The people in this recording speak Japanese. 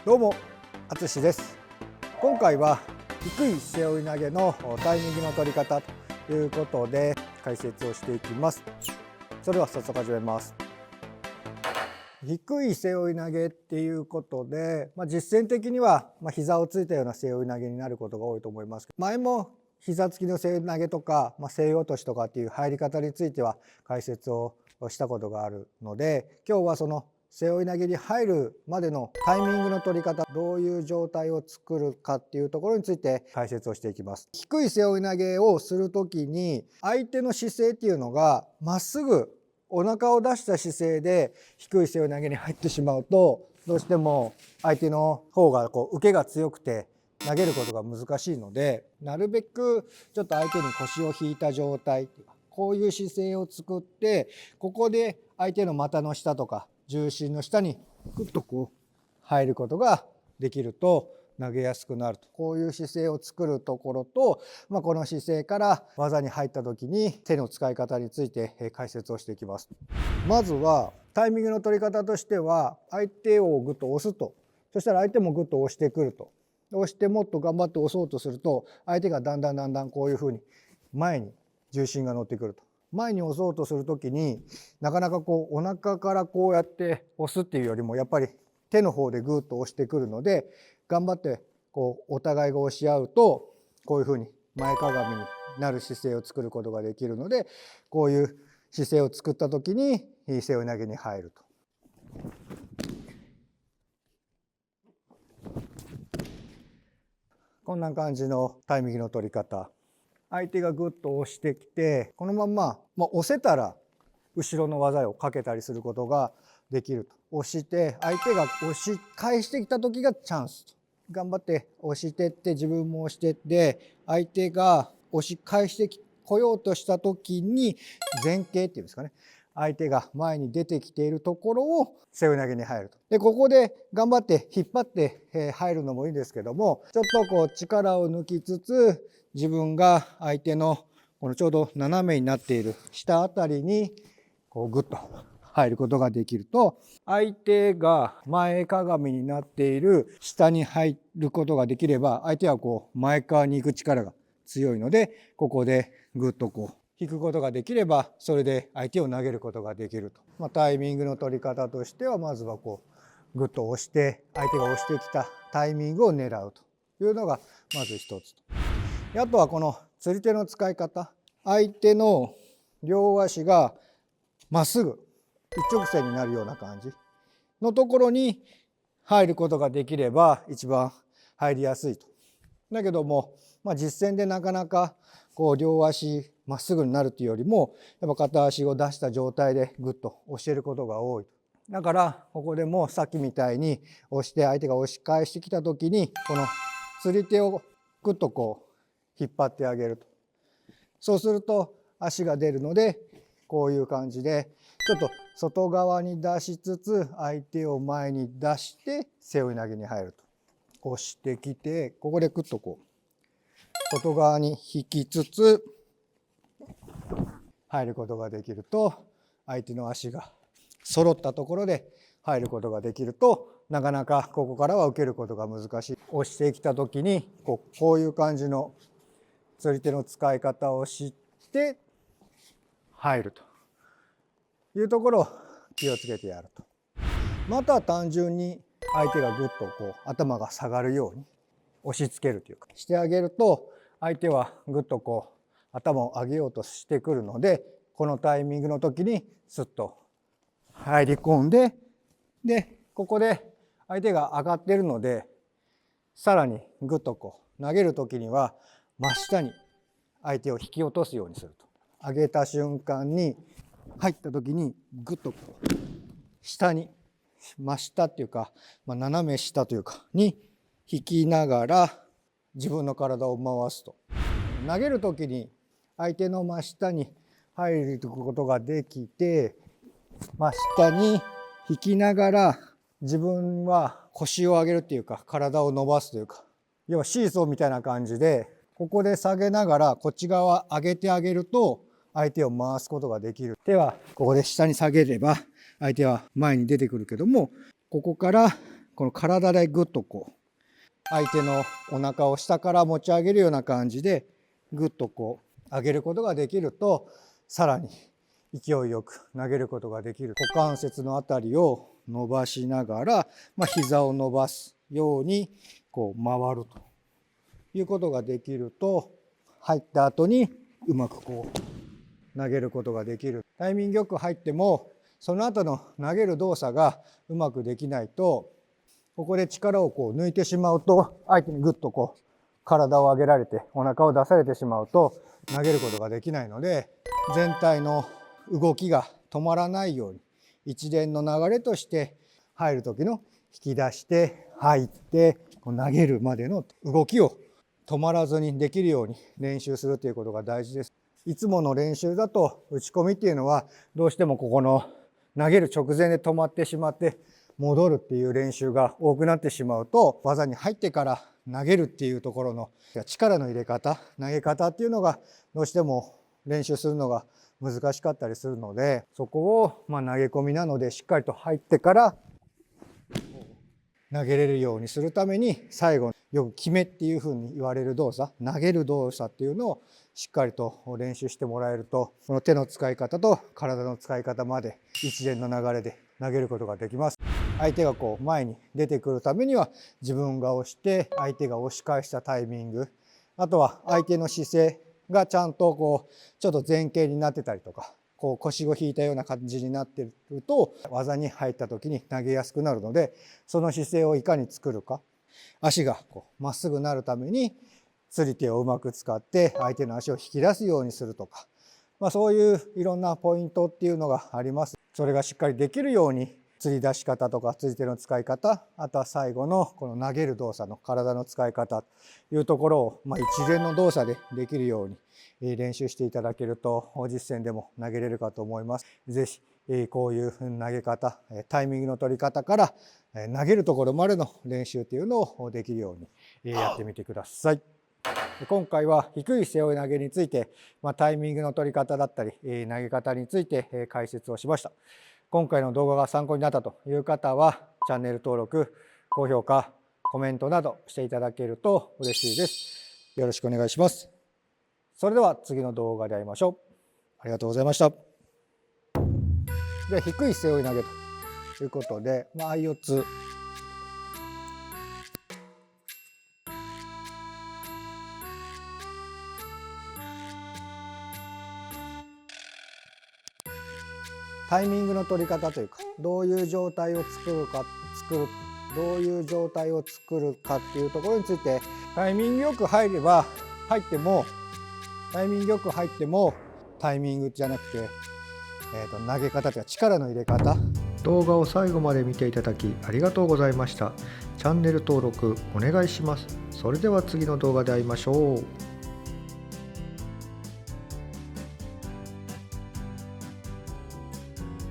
どうも、あつしです。今回は低い背負い投げのタイミングの取り方ということで解説をしていきます。それでは早速始めます。低い背負い投げっていうことで、実践的には膝をついたような背負い投げになることが多いと思います。前も膝つきの背負い投げとか、背負い落としとかっていう入り方については解説をしたことがあるので、今日はその背負い投げに入るまでのタイミングの取り方、どういう状態を作るかっていうところについて解説をしていきます。低い背負い投げをするときに相手の姿勢っていうのがまっすぐお腹を出した姿勢で低い背負い投げに入ってしまうと、どうしても相手の方が受けが強くて投げることが難しいので、なるべくちょっと相手に腰を引いた状態、こういう姿勢を作って、ここで相手の股の下とか重心の下にグッと入ることができると投げやすくなると。こういう姿勢を作るところと、この姿勢から技に入った時に手の使い方について解説をしていきます。まずはタイミングの取り方としては、相手をグッと押すと、そしたら相手もグッと押してくると。押してもっと頑張って押そうとすると、相手がだんだんこういうふうに前に重心が乗ってくると。前に押そうとするときになかなかお腹からこうやって押すっていうよりも、やっぱり手の方でグーッと押してくるので、頑張ってお互いが押し合うと、こういうふうに前かがみになる姿勢を作ることができるので、こういう姿勢を作ったときに背負い投げに入ると。こんな感じのタイミングの取り方。相手がグッと押してきて、このまま、押せたら後ろの技をかけたりすることができると。押して相手が押し返してきた時がチャンスと。頑張って押してって自分も押してって、相手が押し返してこようとした時に前傾っていうんですかね、相手が前に出てきているところを背負い投げに入ると。でここで頑張って引っ張って入るのもいいんですけども、ちょっと力を抜きつつ、自分が相手のこのちょうど斜めになっている下あたりにグッと入ることができると、相手が前かがみになっている下に入ることができれば、相手は前側に行く力が強いので、ここでグッと引くことができれば、それで相手を投げることができると。タイミングの取り方としては、まずはグッと押して、相手が押してきたタイミングを狙うというのがまず一つ。あとはこの釣り手の使い方。相手の両足がまっすぐ一直線になるような感じのところに入ることができれば一番入りやすいと。だけども、実践でなかなか両足まっすぐになるというよりも、やっぱ片足を出した状態でグッと押していることが多い。だからここでもさっきみたいに押して相手が押し返してきた時に、この釣り手をグッと引っ張ってあげると。そうすると足が出るので、こういう感じでちょっと外側に出しつつ相手を前に出して背負い投げに入ると。押してきて、ここでグッと外側に引きつつ入ることができると、相手の足が揃ったところで入ることができると、なかなかここからは受けることが難しい。押してきた時にこういう感じの釣り手の使い方をして入るというところを気をつけてやると。また単純に相手がぐっと頭が下がるように押し付けるというかしてあげると、相手はぐっと頭を上げようとしてくるので、このタイミングの時にスッと入り込んで、ここで相手が上がっているので、さらにぐっと投げる時には真下に相手を引き落とすようにすると。上げた瞬間に入った時にぐっと下に、真下っていうか、斜め下というかに引きながら自分の体を回すと。投げる時に相手の真下に入ることができて、真下に引きながら自分は腰を上げるっていうか体を伸ばすというか、要はシーソーみたいな感じで、ここで下げながらこっち側上げてあげると相手を回すことができる。手はここで下に下げれば相手は前に出てくるけども、ここからこの体でグッとこう相手のお腹を下から持ち上げるような感じでグッとこう上げることができると、さらに勢いよく投げることができる。股関節のあたりを伸ばしながら、膝を伸ばすようにこう回るということができると、入った後にうまくこう投げることができる。タイミングよく入ってもその後の投げる動作がうまくできないと、ここで力をこう抜いてしまうと、相手にグッとこう体を上げられてお腹を出されてしまうと投げることができないので、全体の動きが止まらないように一連の流れとして入る時の引き出して入って投げるまでの動きを止まらずにできるように練習するということが大事です。いつもの練習だと打ち込みっていうのはどうしてもここの投げる直前で止まってしまって戻るっていう練習が多くなってしまうと、技に入ってから投げるっていうところの力の入れ方、投げ方っていうのがどうしても練習するのが難しかったりするので、そこを投げ込みなのでしっかりと入ってから投げれるようにするために、最後よく決めっていうふうに言われる動作、投げる動作っていうのをしっかりと練習してもらえると、この手の使い方と体の使い方まで一連の流れで投げることができます。相手がこう前に出てくるためには自分が押して相手が押し返したタイミング、あとは相手の姿勢がちゃんとこうちょっと前傾になってたりとか、こう腰を引いたような感じになってると技に入った時に投げやすくなるので、その姿勢をいかに作るか。足がこうまっすぐなるために釣り手をうまく使って相手の足を引き出すようにするとか、そういういろんなポイントっていうのがあります。それがしっかりできるように釣り出し方とか釣り手の使い方、あとは最後のこの投げる動作の体の使い方というところを一連の動作でできるように練習していただけると実戦でも投げれるかと思います。ぜひこういう投げ方、タイミングの取り方から投げるところまでの練習っていうのをできるようにやってみてください。今回は低い背負い投げについて、タイミングの取り方だったり投げ方について解説をしました。今回の動画が参考になったという方はチャンネル登録、高評価、コメントなどしていただけると嬉しいです。よろしくお願いします。それでは次の動画で会いましょう。ありがとうございました。では低い背負い投げということで、相四つ。タイミングの取り方というか、どういう状態を作るかっていうところについて、タイミングよく入ってもタイミングじゃなくて、投げ方というか力の入れ方。動画を最後まで見ていただきありがとうございました。チャンネル登録お願いします。それでは次の動画で会いましょう。